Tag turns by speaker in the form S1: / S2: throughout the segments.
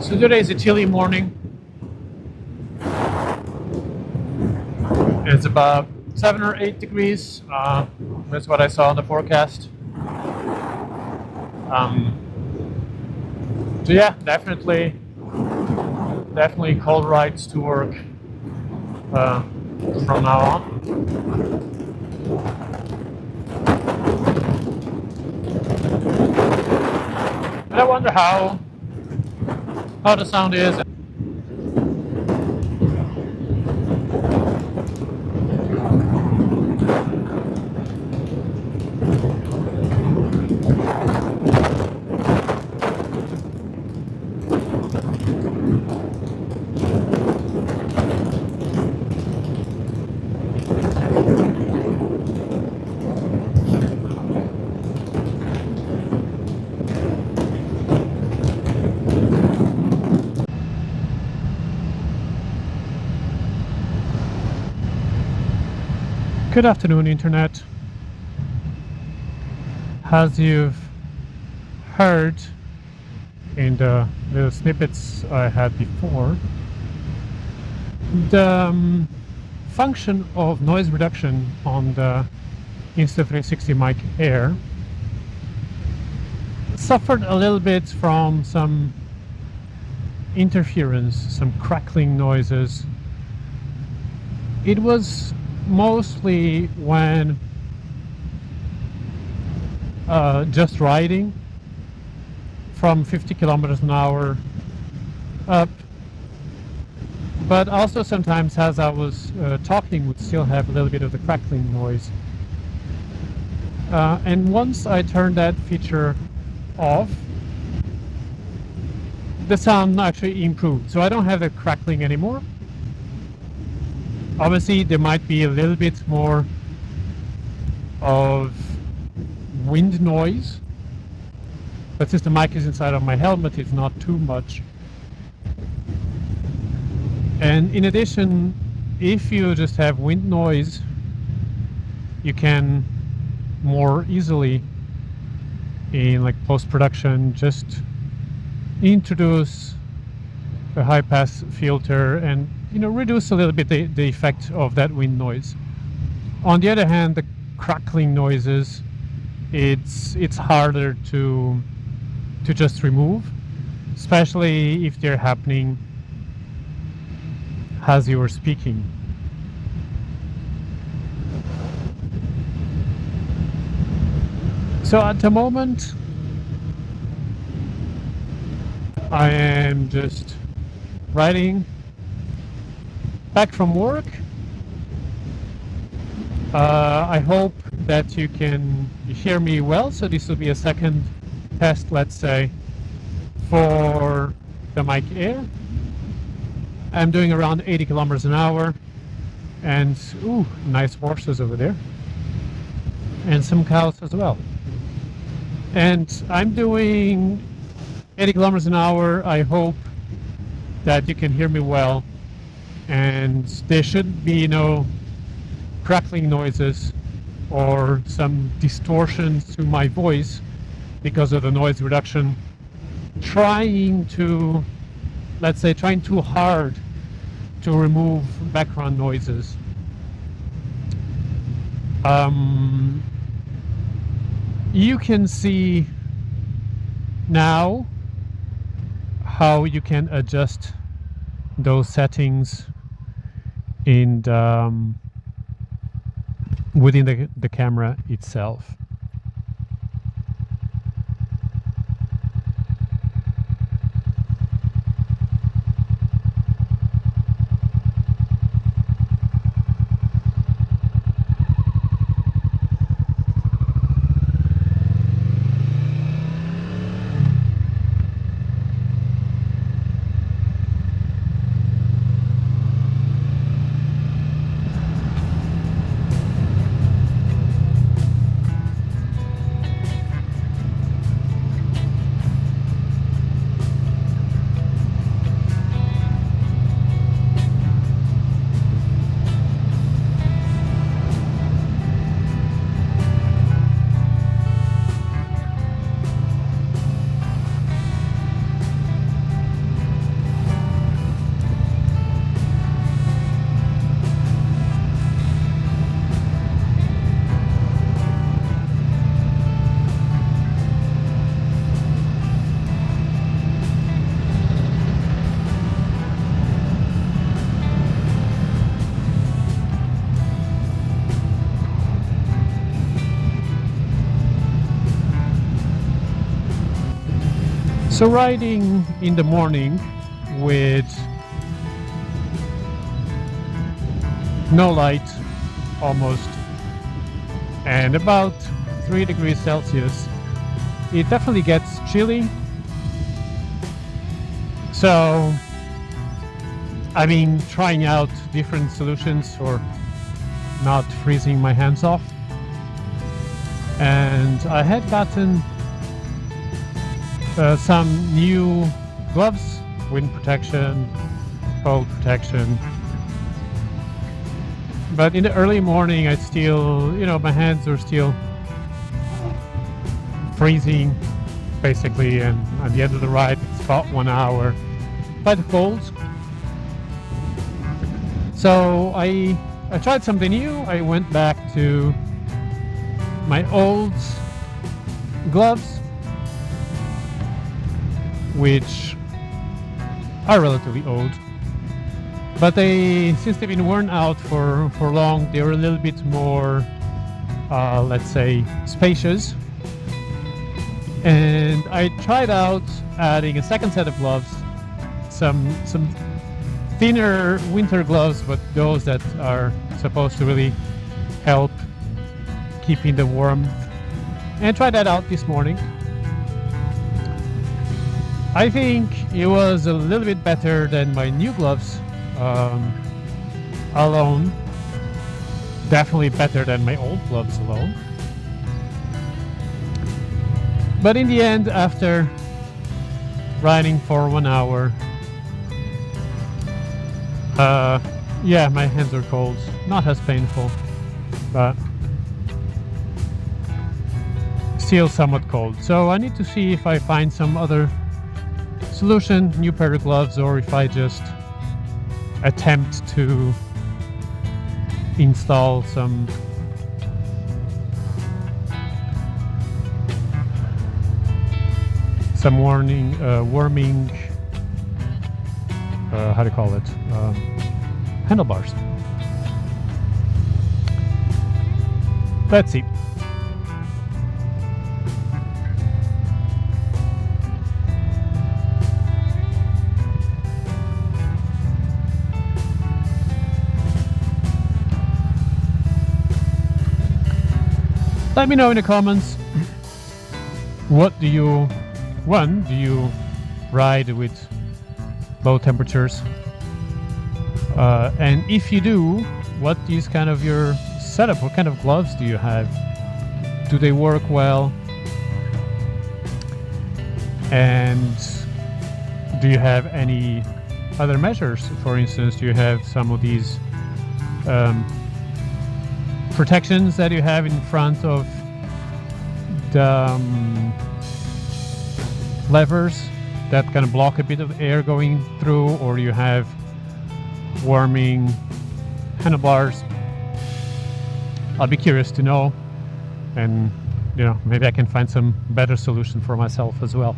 S1: So today is a chilly morning. It's about 7 or 8 degrees. That's what I saw on the forecast. So yeah, definitely cold rides to work from now on. And I wonder how the sound is. Good afternoon, Internet. As you've heard in the little snippets I had before, the function of noise reduction on the Insta360 Mic Air suffered a little bit from some interference, some crackling noises. It was mostly when just riding from 50 kilometers an hour up, but also sometimes as I was talking would still have a little bit of the crackling noise. And once I turned that feature off, the sound actually improved. So I don't have the crackling anymore. Obviously, there might be a little bit more of wind noise, but since the mic is inside of my helmet, it's not too much. And in addition, if you just have wind noise, you can more easily, in like post-production, just introduce a high-pass filter and reduce a little bit the effect of that wind noise. On the other hand, the crackling noises, it's harder to just remove, especially if they're happening as you are speaking. So at the moment, I am just riding back from work. I hope that you can hear me well. So this will be a second test, let's say, for the Mic Air. I'm doing around 80 kilometers an hour, and ooh, nice horses over there, and some cows as well. And I'm doing 80 kilometers an hour. I hope that you can hear me well, and there should be no crackling noises or some distortions to my voice because of the noise reduction. Trying too hard to remove background noises. You can see now how you can adjust those settings in within the camera itself. So riding in the morning with no light almost and about 3 degrees Celsius, it definitely gets chilly. So I've been trying out different solutions for not freezing my hands off, and I had gotten some new gloves, wind protection, cold protection, but in the early morning I still, my hands are still freezing basically, and at the end of the ride it's about 1 hour, quite cold. So I tried something new. I went back to my old gloves, which are relatively old, but since they've been worn out for long, they're a little bit more, let's say, spacious. And I tried out adding a second set of gloves, some thinner winter gloves, but those that are supposed to really help keeping the warmth, and try that out this morning. I think it was a little bit better than my new gloves alone. Definitely better than my old gloves alone. But in the end, after riding for 1 hour, yeah, my hands are cold. Not as painful, but still somewhat cold. So I need to see if I find some other solution, new pair of gloves, or if I just attempt to install some warming, how do you call it? Handlebars. Let's see. Let me know in the comments, what do you ride with low temperatures? And if you do, what is kind of your setup? What kind of gloves do you have? Do they work well? And do you have any other measures? For instance, do you have some of these protections that you have in front of the levers that kind of block a bit of air going through, or you have warming handlebars? I'll be curious to know, and maybe I can find some better solution for myself as well.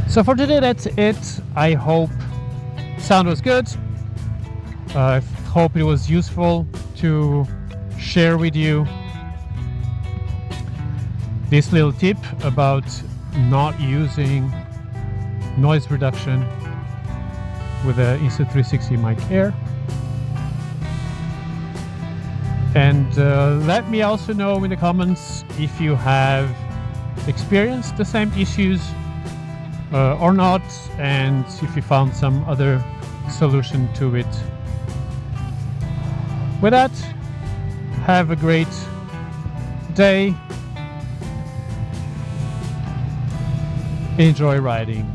S1: So for today, that's it. I hope sound was good. I hope it was useful to share with you this little tip about not using noise reduction with the Insta360 Mic Air. And let me also know in the comments if you have experienced the same issues or not, and if you found some other solution to it. With that, have a great day. Enjoy riding.